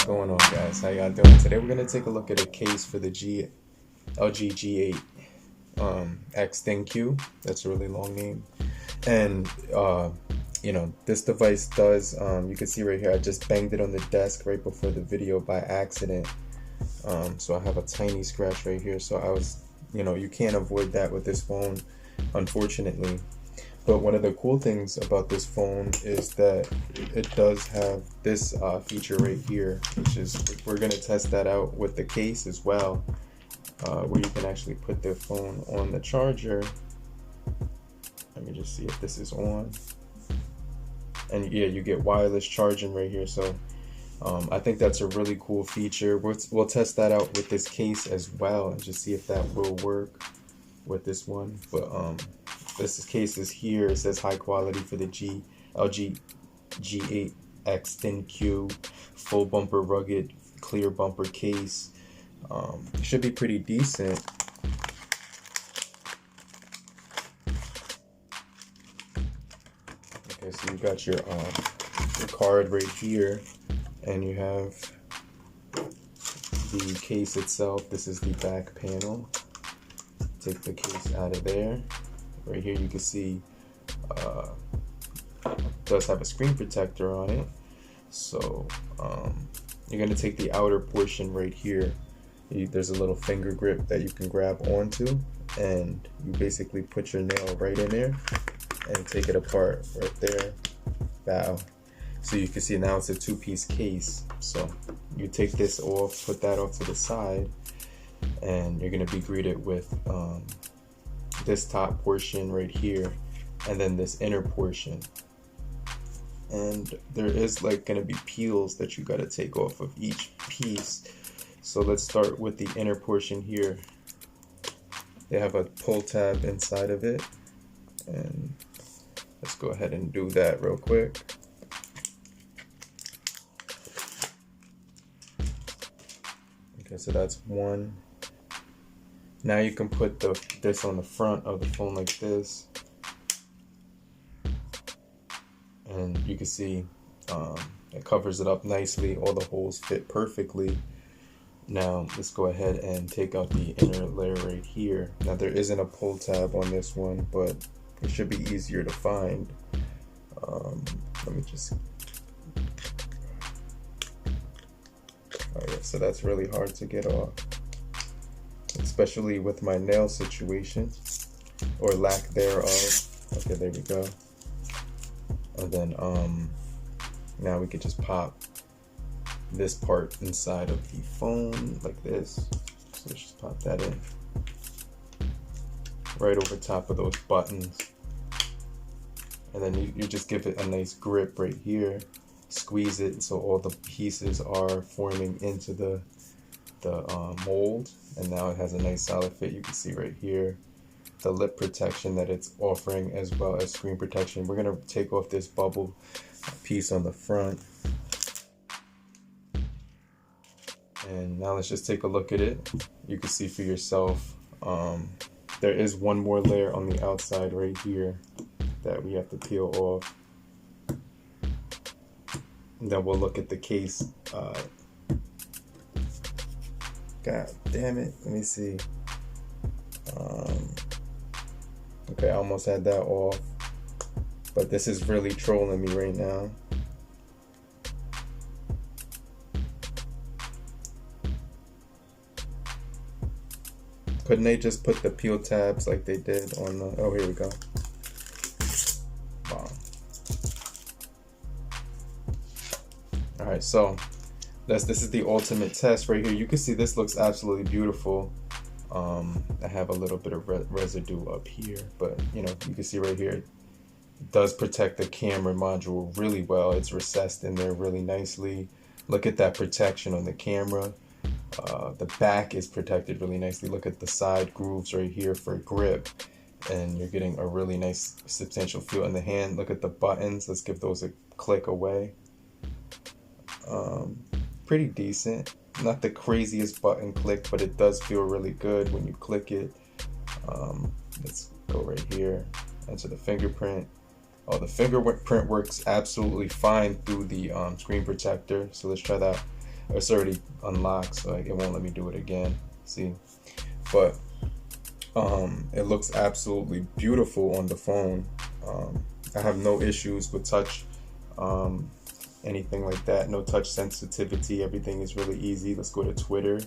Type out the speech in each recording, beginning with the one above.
going on, guys? How y'all doing? Today we're gonna take a look at a case for the LG G8X Thinq. That's a really long name. And this device does, you can see right here, I just banged it on the desk right before the video by accident. So I have a tiny scratch right here. So I was, you can't avoid that with this phone, unfortunately. But one of the cool things about this phone is that it does have this feature right here, which is, we're going to test that out with the case as well, where you can actually put the phone on the charger. Let me just see if this is on. And yeah, you get wireless charging right here. So I think that's a really cool feature. We'll test that out with this case as well and just see if that will work with this one. But this case is here. It says high quality for the LG G8X Thinq, full bumper rugged clear bumper case. Should be pretty decent. Okay, so you got your card right here, and you have the case itself. This is the back panel. Take the case out of there. Right here you can see it does have a screen protector on it. So you're going to take the outer portion right here. There's a little finger grip that you can grab onto, and you basically put your nail right in there and take it apart right there. Wow. So you can see now it's a two-piece case. So you take this off, put that off to the side, and you're going to be greeted with this top portion right here, and then this inner portion. And there is like going to be peels that you got to take off of each piece. So let's start with the inner portion here. They have a pull tab inside of it, and let's go ahead and do that real quick. Okay, so that's one. Now you can put this on the front of the phone like this, and you can see it covers it up nicely. All the holes fit perfectly. Now let's go ahead and take out the inner layer right here. Now there isn't a pull tab on this one, but it should be easier to find. Let me just, oh yeah, so that's really hard to get off, especially with my nail situation, or lack thereof. Okay, there we go. And then now we could just pop this part inside of the phone like this. So let's just pop that in right over top of those buttons, and then you just give it a nice grip right here, squeeze it so all the pieces are forming into the mold, and now it has a nice solid fit. You can see right here the lip protection that it's offering, as well as screen protection. We're going to take off this bubble piece on the front, and now let's just take a look at it. You can see for yourself, there is one more layer on the outside right here that we have to peel off. And then we'll look at the case. God damn it, let me see. Okay, I almost had that off, but this is really trolling me right now. Couldn't they just put the peel tabs like they did on the, oh, here we go. Wow. Alright, so this is the ultimate test right here. You can see this looks absolutely beautiful. I have a little bit of residue up here, but you can see right here, it does protect the camera module really well. It's recessed in there really nicely. Look at that protection on the camera. The back is protected really nicely. Look at the side grooves right here for grip, and you're getting a really nice substantial feel in the hand. Look at the buttons. Let's give those a click away. Pretty decent. Not the craziest button click, but it does feel really good when you click it. Let's go right here, enter the fingerprint. Oh, the fingerprint works absolutely fine through the screen protector. So let's try that It's already unlocked, so it won't let me do it again. See, but it looks absolutely beautiful on the phone. I have no issues with touch, anything like that. No touch sensitivity. Everything is really easy. Let's go to Twitter.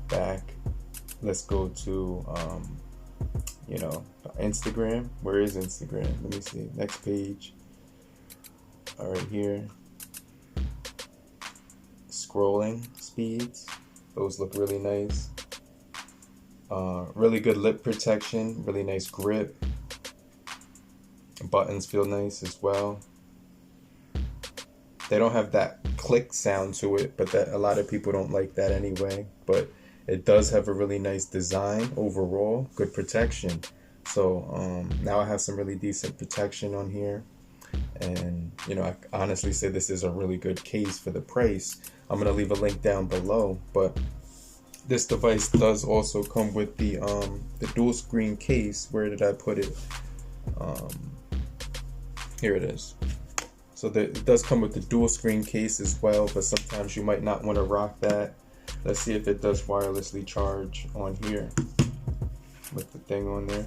Back. Let's go to Instagram. Where is Instagram? Let me see. Next page. All right, here. Scrolling speeds. Those look really nice. Really good lip protection. Really nice grip. Buttons feel nice as well. They don't have that click sound to it, but that a lot of people don't like that anyway. But it does have a really nice design overall. Good protection. So now I have some really decent protection on here. And I honestly say this is a really good case for the price. I'm gonna leave a link down below, but this device does also come with the dual screen case. Where did I put it? Here it is. So it does come with the dual screen case as well, but sometimes you might not want to rock that. Let's see if it does wirelessly charge on here with the thing on there.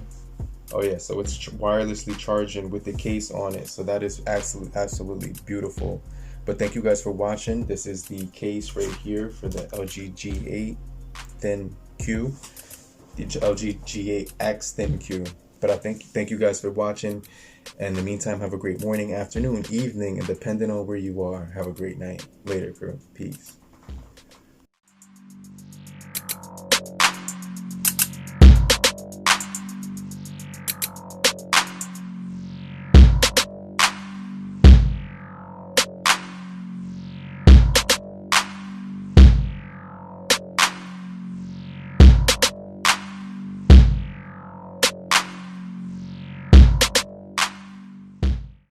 Oh yeah, so it's wirelessly charging with the case on it. So that is absolutely beautiful. But thank you guys for watching. This is the case right here for the LG G8 Thinq, the LG G8X Thinq. But I thank you guys for watching. And in the meantime, have a great morning, afternoon, evening, and depending on where you are, have a great night. Later, crew. Peace.